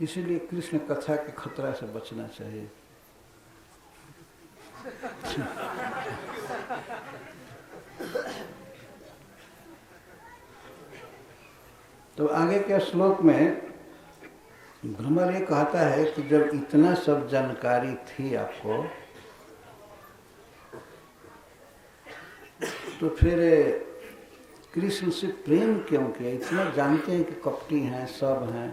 इसीलिए कृष्ण कथा के खतरा से बचना चाहिए। तो आगे के श्लोक में भ्रमर ये कहता है कि जब इतना सब जानकारी थी आपको, तो फिर कृष्ण से प्रेम क्यों किया? इतना जानते हैं कि कपटी हैं, सब हैं।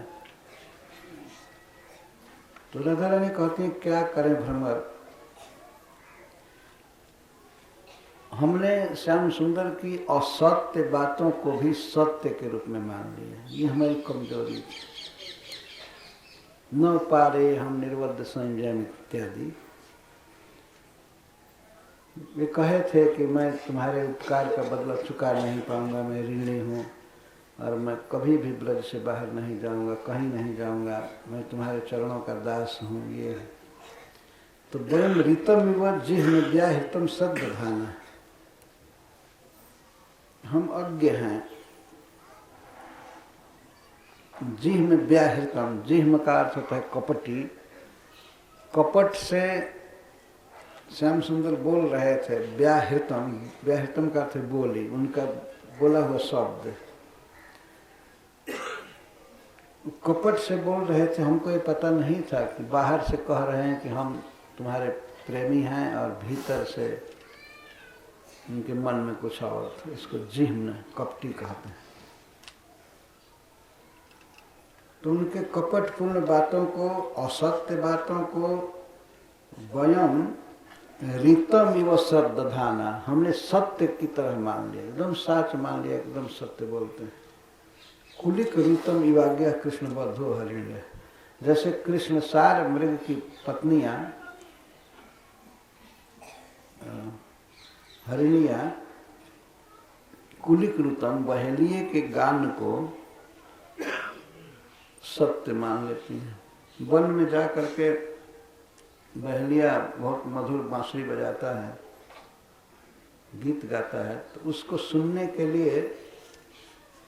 तो राधा रानी कहती हैं क्या करें भ्रमर, हमने श्याम सुंदर की असत्य बातों को भी सत्य के रूप में मान लिया। ये हमारी कमजोरी थी। न पारे हम निर्वद्ध संयम इत्यादि। वे कहे थे कि मैं तुम्हारे उपकार का बदला चुका नहीं पाऊंगा, मैं ऋणी हूँ और मैं कभी भी ब्रज से बाहर नहीं जाऊंगा, कहीं नहीं जाऊंगा, मैं तुम्हारे चरणों का दास हूँ। ये है तो वयम ऋतम विवत जिह्म व्याहृतम सद्दधाना, हम अज्ञ हैं। जिह्म व्याहृतम, जिह्म का अर्थ होता है कपटी। कपट से श्याम सुंदर बोल रहे थे। व्याहृतम, व्याहृतम का अर्थ बोली, उनका बोला हुआ शब्द। कपट से बोल रहे थे। हमको ये पता नहीं था कि बाहर से कह रहे हैं कि हम तुम्हारे प्रेमी हैं और भीतर से उनके मन में कुछ और था। इसको जिह्म कपटी कहते हैं। तो उनके कपटपूर्ण बातों को, असत्य बातों को वयम ऋतम इव सद्दधाना, हमने सत्य की तरह मान लिया, एकदम सच मान लिया, एकदम सत्य बोलते हैं। कुलिक ऋतम इवाज्ञा कृष्ण बद्धो हरिण्य, जैसे कृष्ण सार मृग की पत्नियां हरिणियां कुलिक ऋतम बहेलिए के गान को सत्य मान लेती हैं। वन में जा करके बहेलिया बहुत मधुर बांसुरी बजाता है, गीत गाता है, तो उसको सुनने के लिए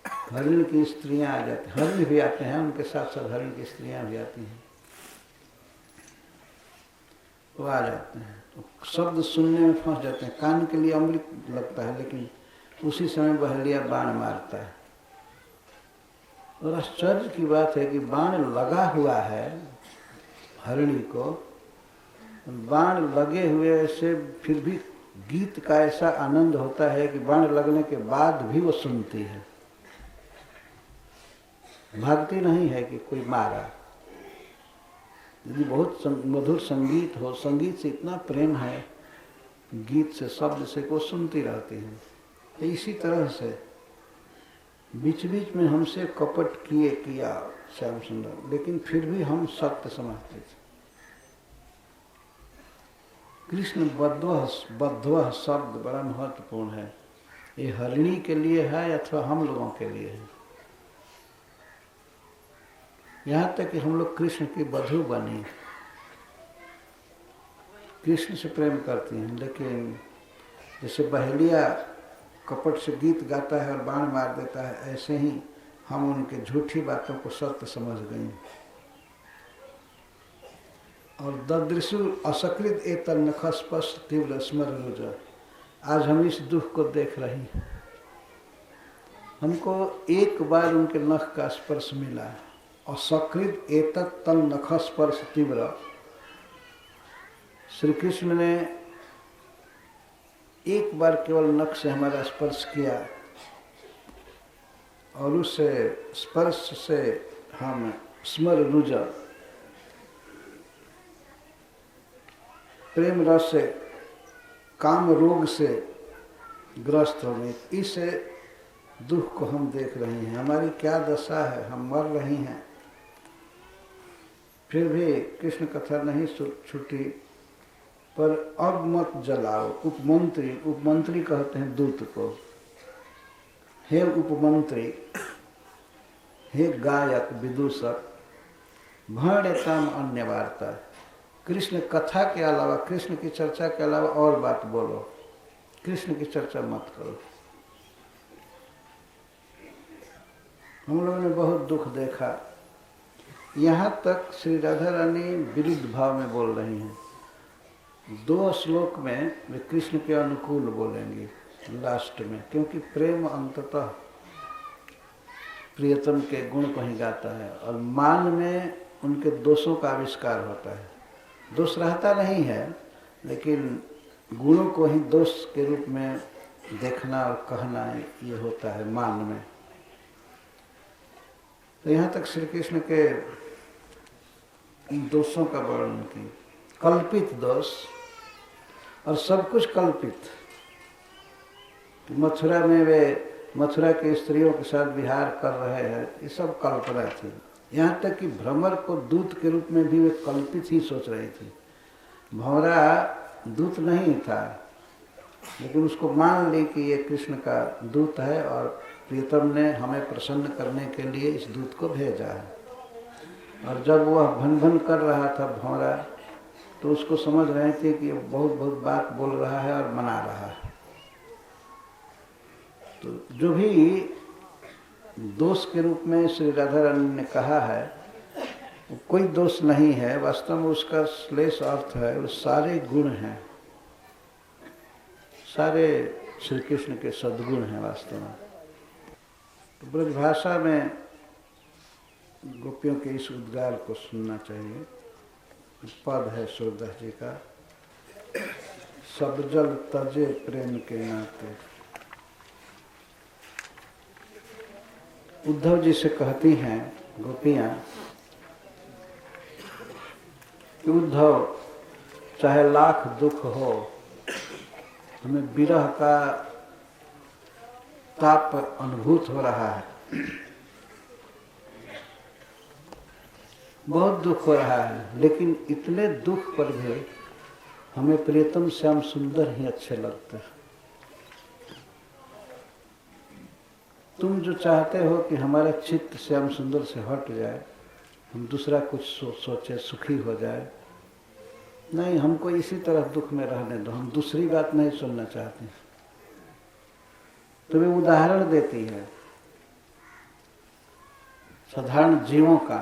हरिण की स्त्रियां आ जाती हैं। हरिण भी आते हैं, उनके साथ साथ हरिण की स्त्रियां भी आती हैं, वो आ जाते हैं। तो शब्द सुनने में फंस जाते हैं, कान के लिए अमृत लगता है, लेकिन उसी समय बहेलिया बाण मारता है। और आश्चर्य की बात है कि बाण लगा हुआ है हरिणी को, बाण लगे हुए से फिर भी गीत का ऐसा आनंद होता है कि बाण लगने के बाद भी वो सुनती है, भागती नहीं है कि कोई मारा। यदि बहुत मधुर संगीत हो, संगीत से इतना प्रेम है, गीत से, शब्द से, को सुनती रहती है। तो इसी तरह से बीच बीच में हमसे कपट किया श्याम सुंदर, लेकिन फिर भी हम सत्य समझते थे। कृष्ण बद्ध शब्द बड़ा महत्वपूर्ण है। ये हरिणी के लिए है अथवा हम लोगों के लिए है। यहाँ तक कि हम लोग कृष्ण की बधू बनी, कृष्ण से प्रेम करती हैं, लेकिन जैसे बहेलिया कपट से गीत गाता है और बाण मार देता है, ऐसे ही हम उनके झूठी बातों को सत्य समझ गए। और ददृशु असकृत एतल नखस्पश तीव्र स्मर रुज, आज हम इस दुख को देख रहे हैं। हमको एक बार उनके नख का स्पर्श मिला। असकृत एतत् तल नखस्पर्श तीव्र, श्री कृष्ण ने एक बार केवल नख से हमारा स्पर्श किया और उस स्पर्श से हम स्मर रुज, प्रेम रस से, काम रोग से ग्रस्त हो गए। इस दुख को हम देख रहे हैं, हमारी क्या दशा है, हम मर रही हैं, फिर भी कृष्ण कथा नहीं छूटी। पर अब मत जलाओ। उपमंत्री, उपमंत्री कहते हैं दूत को। हे उपमंत्री, हे गायक विदूषक, भण्यताम अन्य वार्ता, कृष्ण कथा के अलावा, कृष्ण की चर्चा के अलावा और बात बोलो, कृष्ण की चर्चा मत करो। हम लोगों ने बहुत दुख देखा यहाँ तक श्री राधा रानी विरुद्ध भाव में बोल रही हैं। 2 श्लोक में वे कृष्ण के अनुकूल बोलेंगी लास्ट में, क्योंकि प्रेम अंततः प्रियतम के गुण को ही गाता है और मान में उनके दोषों का आविष्कार होता है। दोष रहता नहीं है, लेकिन गुणों को ही दोष के रूप में देखना और कहना ये होता है मान में। तो यहाँ तक श्री कृष्ण के दोषों का वर्णन की, कल्पित दोष, और सब कुछ कल्पित। मथुरा में वे मथुरा के स्त्रियों के साथ विहार कर रहे हैं, ये सब कल्पना थी। यहाँ तक कि भ्रमर को दूत के रूप में भी वे कल्पित ही सोच रही थी। भंवरा दूत नहीं था, लेकिन उसको मान ली कि ये कृष्ण का दूत है और प्रियतम ने हमें प्रसन्न करने के लिए इस दूत को भेजा है। और जब वह भन भन कर रहा था भंवरा, तो उसको समझ रहे थे कि ये बहुत बहुत बात बोल रहा है और मना रहा है। तो जो भी दोष के रूप में श्री राधा रानी ने कहा है, वो कोई दोष नहीं है, वास्तव में उसका श्लेष अर्थ है, वो सारे गुण हैं, सारे श्री कृष्ण के सद्गुण हैं वास्तव में। तो ब्रजभाषा में गोपियों के इस उद्गार को सुनना चाहिए। पद है सूरदास जी का, सब जल तजे प्रेम के नाते। उद्धव जी से कहती हैं गोपियाँ कि उद्धव, चाहे लाख दुख हो, हमें विरह का ताप अनुभूत हो रहा है, बहुत दुख हो रहा है, लेकिन इतने दुख पर भी हमें प्रियतम श्याम सुंदर ही अच्छे लगते हैं। तुम जो चाहते हो कि हमारा चित्त श्याम सुंदर से हट जाए, हम दूसरा कुछ सोचे, सुखी हो जाए, नहीं, हमको इसी तरह दुख में रहने दो, हम दूसरी बात नहीं सुनना चाहते। तो वे उदाहरण देती है साधारण जीवों का,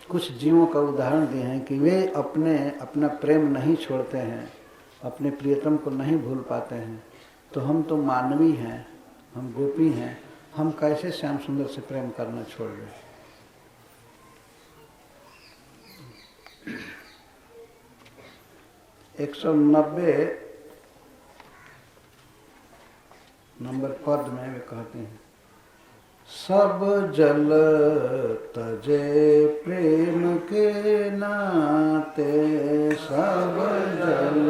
कुछ जीवों का उदाहरण दिए हैं कि वे अपना प्रेम नहीं छोड़ते हैं, अपने प्रियतम को नहीं भूल पाते हैं। तो हम तो मानवी हैं, हम गोपी हैं, हम कैसे श्याम सुंदर से प्रेम करना छोड़ दें। 190 नंबर पद में वे कहते हैं, सब जल तजे प्रेम के नाते, सब जल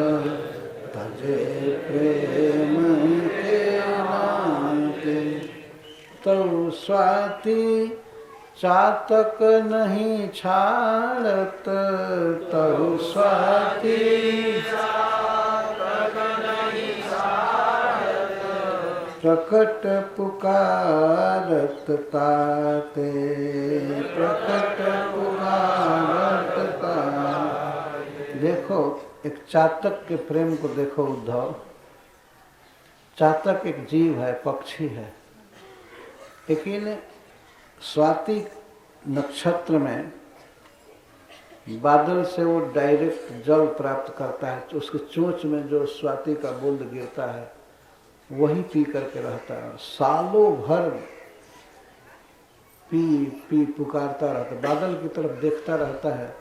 तजे प्रेम के नाते, तो स्वाति चातक नहीं छाड़त, तो स्वाति चातक नहीं छाड़त, प्रकट पुकारत ताते, प्रकट पुकारत ताते। देखो, एक चातक के प्रेम को देखो उद्धव। चातक एक जीव है, पक्षी है, लेकिन स्वाति नक्षत्र में बादल से वो डायरेक्ट जल प्राप्त करता है, तो उसके चोंच में जो स्वाति का बूंद गिरता है वही पी करके रहता है, सालों भर पी पुकारता रहता है, बादल की तरफ देखता रहता है।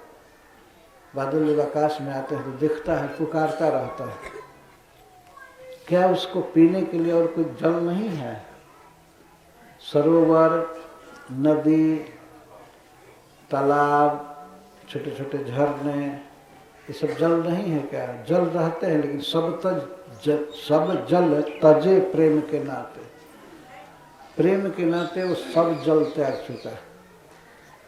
बादल जब आकाश में आते हैं तो देखता है, पुकारता रहता है। क्या उसको पीने के लिए और कोई जल नहीं है? सरोवर, नदी, तालाब, छोटे छोटे झरने, ये सब जल नहीं है क्या? जल रहते हैं, लेकिन सब जल तजे प्रेम के नाते, प्रेम के नाते वो सब जल त्याग चुका है।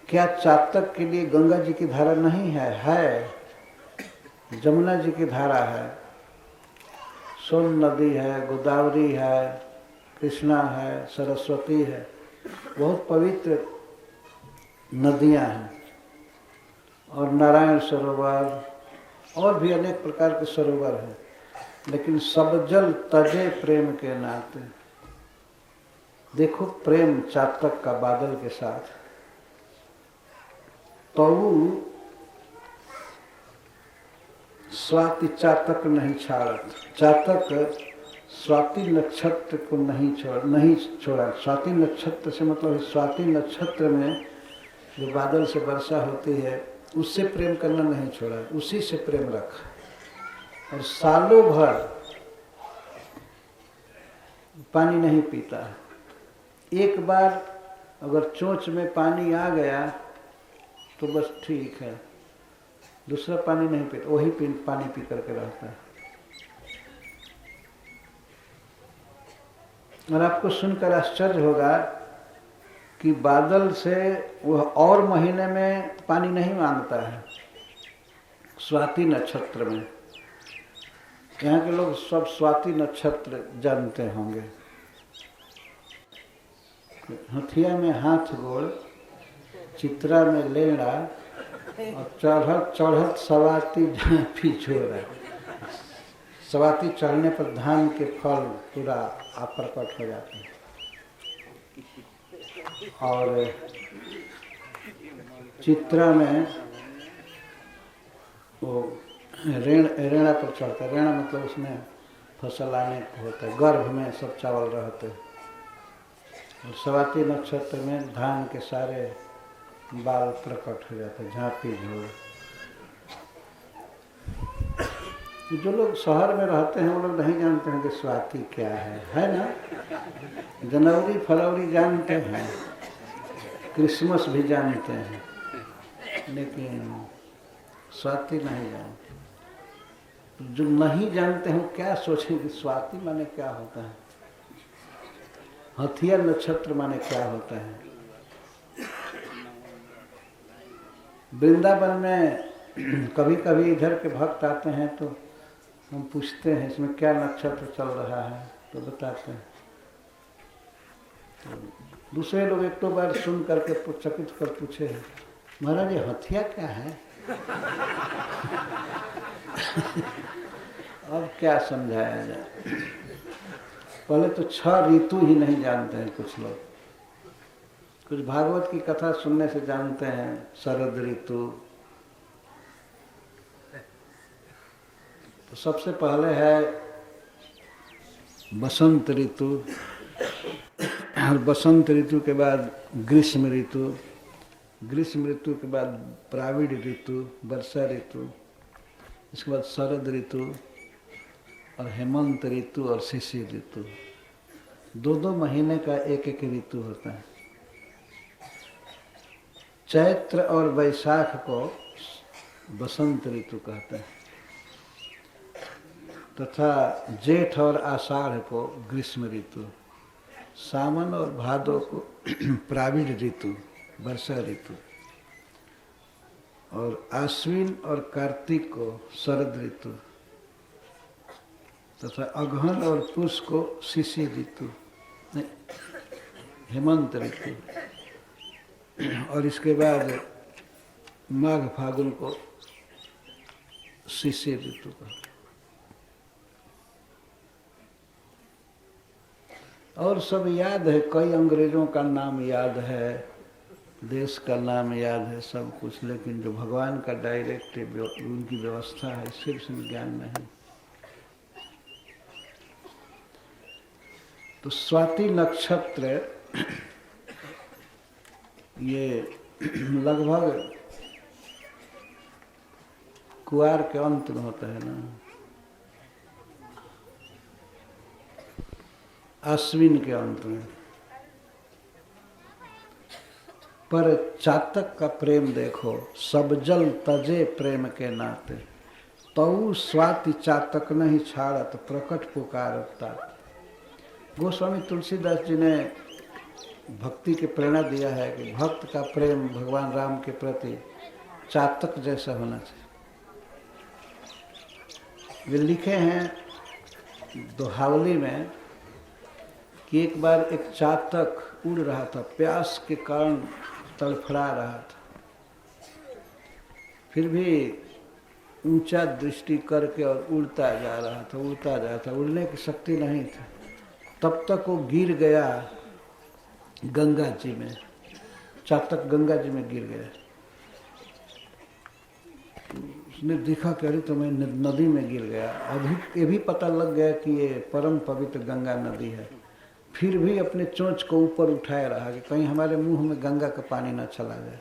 क्या चातक के लिए गंगा जी की धारा नहीं है? है, जमुना जी की धारा है, सोन नदी है, गोदावरी है, कृष्णा है, सरस्वती है, बहुत पवित्र नदियां हैं, और नारायण सरोवर और भी अनेक प्रकार के सरोवर हैं, लेकिन सब जल तजे प्रेम के नाते। देखो प्रेम चातक का बादल के साथ, तऊ स्वाति चातक नहीं छाड़त। चातक स्वाति नक्षत्र को नहीं छोड़ा। स्वाति नक्षत्र से मतलब स्वाति नक्षत्र में जो बादल से वर्षा होती है उससे प्रेम करना नहीं छोड़ा, उसी से प्रेम रखा। और सालों भर पानी नहीं पीता। एक बार अगर चोंच में पानी आ गया तो बस ठीक है, दूसरा पानी नहीं पीता, वही पानी पी करके रहता है। और आपको सुनकर आश्चर्य होगा कि बादल से वह और महीने में पानी नहीं मांगता है, स्वाति नक्षत्र में। यहाँ के लोग सब स्वाति नक्षत्र जानते होंगे। हथिया में हाथ गोड़, चित्रा में लेड़ा, और चढ़त चढ़त सवाती झांपी छोड़ा। सवाती चढ़ने पर धान के फल पूरा प्रकट हो जाते हैं। और चित्रा में वो रेणा पर चढ़ता है। रेणा मतलब उसमें फसल आने को होता है, गर्भ में सब चावल रहते हैं। और सवाती नक्षत्र में धान के सारे बाल प्रकट हो जाते हैं, झांपी झोड़। जो लोग शहर में रहते हैं वो लोग नहीं जानते हैं कि स्वाति क्या है ना। जनवरी फरवरी जानते हैं, क्रिसमस भी जानते हैं, लेकिन स्वाति नहीं जानते। जो नहीं जानते हैं क्या सोचें कि स्वाति माने क्या होता है, हथिया नक्षत्र माने क्या होता है। वृंदावन में कभी कभी इधर के भक्त आते हैं तो हम पूछते हैं इसमें क्या नक्षत्र चल रहा है, तो बताते हैं। तो दूसरे लोग एक दो बार सुन करके चकित कर पूछे, महाराज ये हथिया क्या है? अब क्या समझाया जाए। पहले तो 6 ऋतु ही नहीं जानते हैं कुछ लोग। कुछ भागवत की कथा सुनने से जानते हैं शरद ऋतु। तो सबसे पहले है बसंत ऋतु, और बसंत ऋतु के बाद ग्रीष्म ऋतु, ग्रीष्म ऋतु के बाद प्राविड ऋतु, वर्षा ऋतु, इसके बाद शरद ऋतु और हेमंत ऋतु और शिशिर ऋतु। 2-2 महीने का एक एक ऋतु होता है। चैत्र और वैशाख को बसंत ऋतु कहते हैं, तथा जेठ और आषाढ़ को ग्रीष्म ऋतु, सावन और भादो को प्राविड ऋतु, वर्षा ऋतु, और आश्विन और कार्तिक को शरद ऋतु, तथा अगहन और पुष को शिशिर ऋतु, हेमंत ऋतु, और इसके बाद माघ फागुन को शिशिर ऋतु का। और सब याद है, कई अंग्रेजों का नाम याद है, देश का नाम याद है, सब कुछ, लेकिन जो भगवान का डायरेक्ट उनकी व्यवस्था है सिर्फ ज्ञान नहीं। तो स्वाति नक्षत्र ये लगभग कुआर के अंत में होता है ना, आश्विन के अंत में। पर चातक का प्रेम देखो, सब जल तजे प्रेम के नाते, तऊ स्वाति चातक नहीं छाड़त, प्रकट पुकारता। गोस्वामी तुलसीदास जी ने भक्ति की प्रेरणा दिया है कि भक्त का प्रेम भगवान राम के प्रति चातक जैसा होना चाहिए। वे लिखे हैं दोहावली में कि एक बार एक चातक उड़ रहा था, प्यास के कारण तड़फड़ा रहा था, फिर भी ऊंचा दृष्टि करके और उड़ता जा रहा था, उड़ता जा रहा था, उड़ने की शक्ति नहीं थी। तब तक वो गिर गया गंगा जी में, चातक गंगा जी में गिर गया। उसने देखा कि अरे तो मैं नदी में गिर गया। अभी ये भी पता लग गया कि ये परम पवित्र गंगा नदी है, फिर भी अपने चोंच को ऊपर उठाए रहा कि कहीं हमारे मुंह में गंगा का पानी न चला जाए।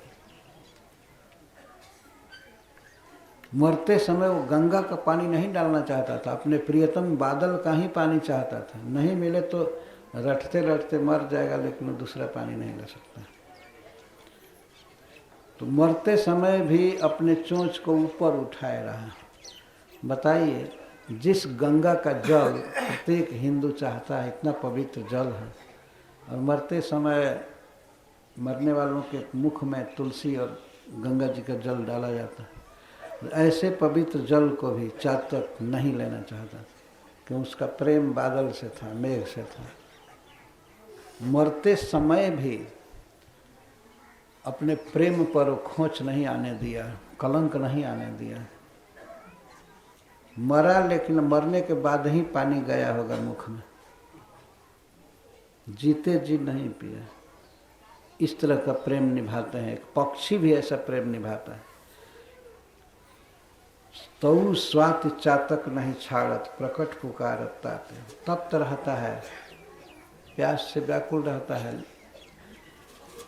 मरते समय वो गंगा का पानी नहीं डालना चाहता था, अपने प्रियतम बादल का ही पानी चाहता था। नहीं मिले तो रटते रटते मर जाएगा, लेकिन वो दूसरा पानी नहीं ले सकता। तो मरते समय भी अपने चोंच को ऊपर उठाए रहा। बताइए, जिस गंगा का जल प्रत्येक हिंदू चाहता है, इतना पवित्र जल है, और मरते समय मरने वालों के मुख में तुलसी और गंगा जी का जल डाला जाता है। ऐसे पवित्र जल को भी चातक नहीं लेना चाहता, क्योंकि उसका प्रेम बादल से था, मेघ से था। मरते समय भी अपने प्रेम पर खोंच नहीं आने दिया, कलंक नहीं आने दिया। मरा, लेकिन मरने के बाद ही पानी गया होगा मुख में, जीते जी नहीं पिया। इस तरह का प्रेम निभाते हैं। एक पक्षी भी ऐसा प्रेम निभाता है। तऊ स्वाति चातक नहीं छाड़त, प्रकट पुकारत ताते। तप्त रहता है, प्यास से व्याकुल रहता है,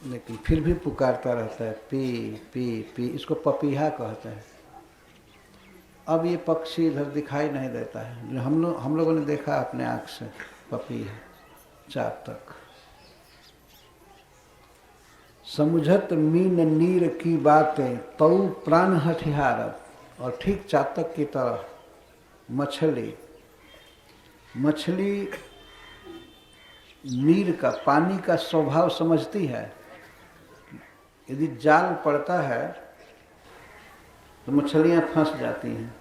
लेकिन फिर भी पुकारता रहता है, पी पी पी। इसको पपीहा कहते हैं। अब ये पक्षी इधर दिखाई नहीं देता है, जो हम लोगों ने देखा अपने आँख से, पपीहा चातक। समुझत मीन नीर की बातें, तऊ प्राण हठिहारत। और ठीक चातक की तरह मछली नीर का, पानी का स्वभाव समझती है। यदि जाल पड़ता है तो मछलियां फंस जाती हैं,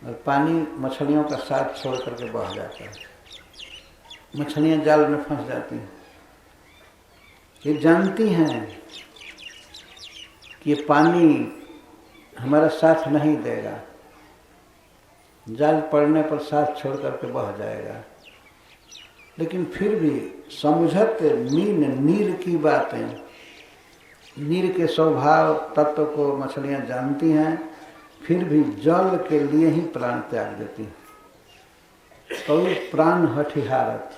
और पानी मछलियों का साथ छोड़ करके बह जाता है। मछलियां जाल में फंस जाती हैं। ये जानती हैं कि ये पानी हमारा साथ नहीं देगा, जाल पड़ने पर साथ छोड़ करके बह जाएगा। लेकिन फिर भी समुझत मीन नीर की बातें, नीर के स्वभाव तत्व को मछलियां जानती हैं, फिर भी जल के लिए ही प्राण त्याग देती हैं। तो प्राण हठिहारत,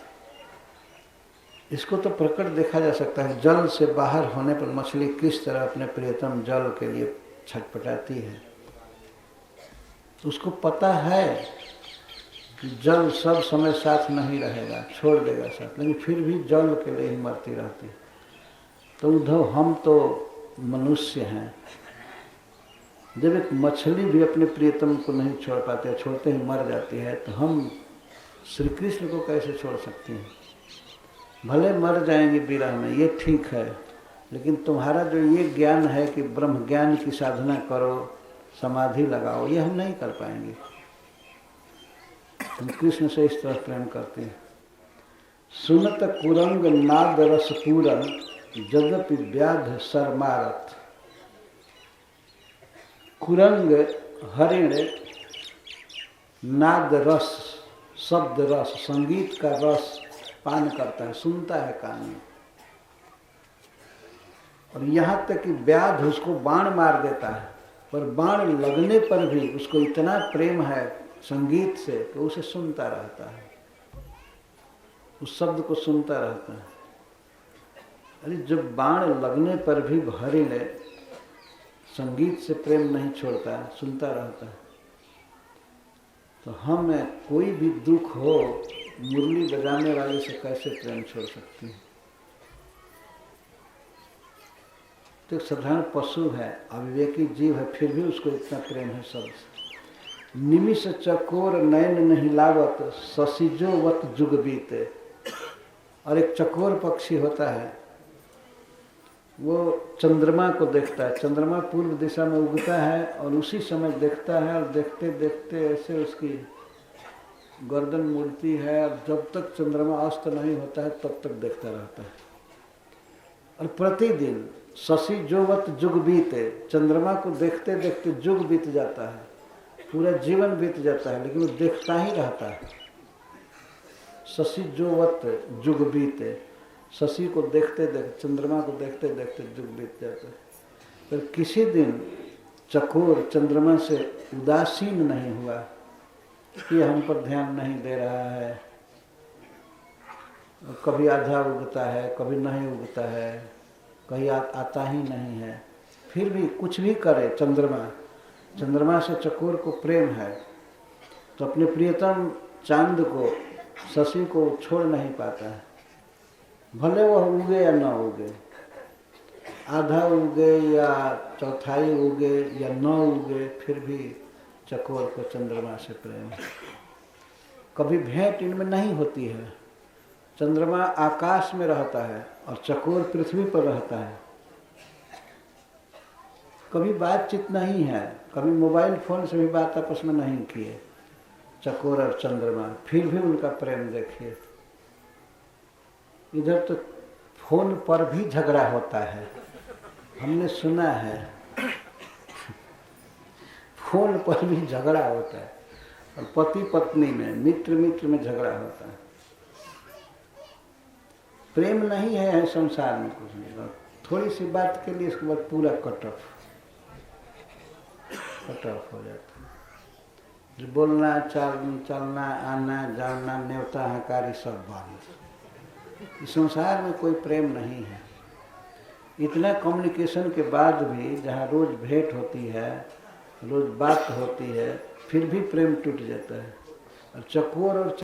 इसको तो प्रकट देखा जा सकता है। जल से बाहर होने पर मछली किस तरह अपने प्रियतम जल के लिए छटपटाती है। उसको पता है कि जल सब समय साथ नहीं रहेगा, छोड़ देगा साथ, लेकिन फिर भी जल के लिए ही मरती रहती है। तो उद्धव, हम तो मनुष्य हैं। जब एक मछली भी अपने प्रियतम को नहीं छोड़ पाते, छोड़ते ही मर जाती है, तो हम श्री कृष्ण को कैसे छोड़ सकते हैं? भले मर जाएंगे विरह में, ये ठीक है, लेकिन तुम्हारा जो ये ज्ञान है कि ब्रह्म ज्ञान की साधना करो, समाधि लगाओ, ये हम नहीं कर पाएंगे। हम कृष्ण से इस तरह प्रेम करते हैं। सुनत कुरंग नाद रस पूरन, जदपि व्याध सरमारत। कुरंग हरिण नाद रस, शब्द रस, संगीत का रस पान करता है, सुनता है कान में, और यहाँ तक कि व्याध उसको बाण मार देता है, पर बाण लगने पर भी उसको इतना प्रेम है संगीत से कि उसे सुनता रहता है, उस शब्द को सुनता रहता है। अरे जब बाण लगने पर भी हरिण संगीत से प्रेम नहीं छोड़ता, सुनता रहता है, तो हमें कोई भी दुख हो, मुरली बजाने वाले से कैसे प्रेम छोड़ सकती है? तो एक साधारण पशु है, अविवेकी जीव है, फिर भी उसको इतना प्रेम है सबसे। निमिष चकोर नयन नहीं लावत, शशिजो वत जुग बीते। और एक चकोर पक्षी होता है, वो चंद्रमा को देखता है। चंद्रमा पूर्व दिशा में उगता है और उसी समय देखता है, और देखते देखते ऐसे उसकी गर्दन मुड़ती है, और जब तक चंद्रमा अस्त नहीं होता है तब तक देखता रहता है। और प्रतिदिन शशि जोवत जुग बीते, चंद्रमा को देखते देखते जुग बीत जाता है, पूरा जीवन बीत जाता है, लेकिन वो देखता ही रहता है। शशि जोवत जुग बीते, शशि को देखते देखते, चंद्रमा को देखते देखते जुग बीत जाता है। पर किसी दिन चकोर चंद्रमा से उदासीन नहीं हुआ कि हम पर ध्यान नहीं दे रहा है, कभी आधा उगता है, कभी नहीं उगता है, कहीं आता ही नहीं है, फिर भी कुछ भी करे चंद्रमा से चकोर को प्रेम है, तो अपने प्रियतम चांद को, शशि को छोड़ नहीं पाता है। भले वह उगे या न उगे, आधा उगे या चौथाई उगे या न उगे, फिर भी चकोर को चंद्रमा से प्रेम है। कभी भेंट इनमें नहीं होती है। चंद्रमा आकाश में रहता है और चकोर पृथ्वी पर रहता है। कभी बातचीत नहीं है, कभी मोबाइल फोन से भी बात आपस में नहीं किए चकोर और चंद्रमा, फिर भी उनका प्रेम देखिए। इधर तो फोन पर भी झगड़ा होता है, हमने सुना है। फोन पर भी झगड़ा होता है, और पति पत्नी में, मित्र मित्र में झगड़ा होता है। प्रेम नहीं है संसार में कुछ नहीं, थोड़ी सी बात के लिए इसके बाद पूरा कट ऑफ हो जाता है। जो बोलना, चलना, आना, जाना, न्योता, हकारी सब बंद। इस संसार में कोई प्रेम नहीं है। इतना कम्युनिकेशन के बाद भी जहाँ रोज भेंट होती है, रोज बात होती है, फिर भी प्रेम टूट जाता है। और चकोर और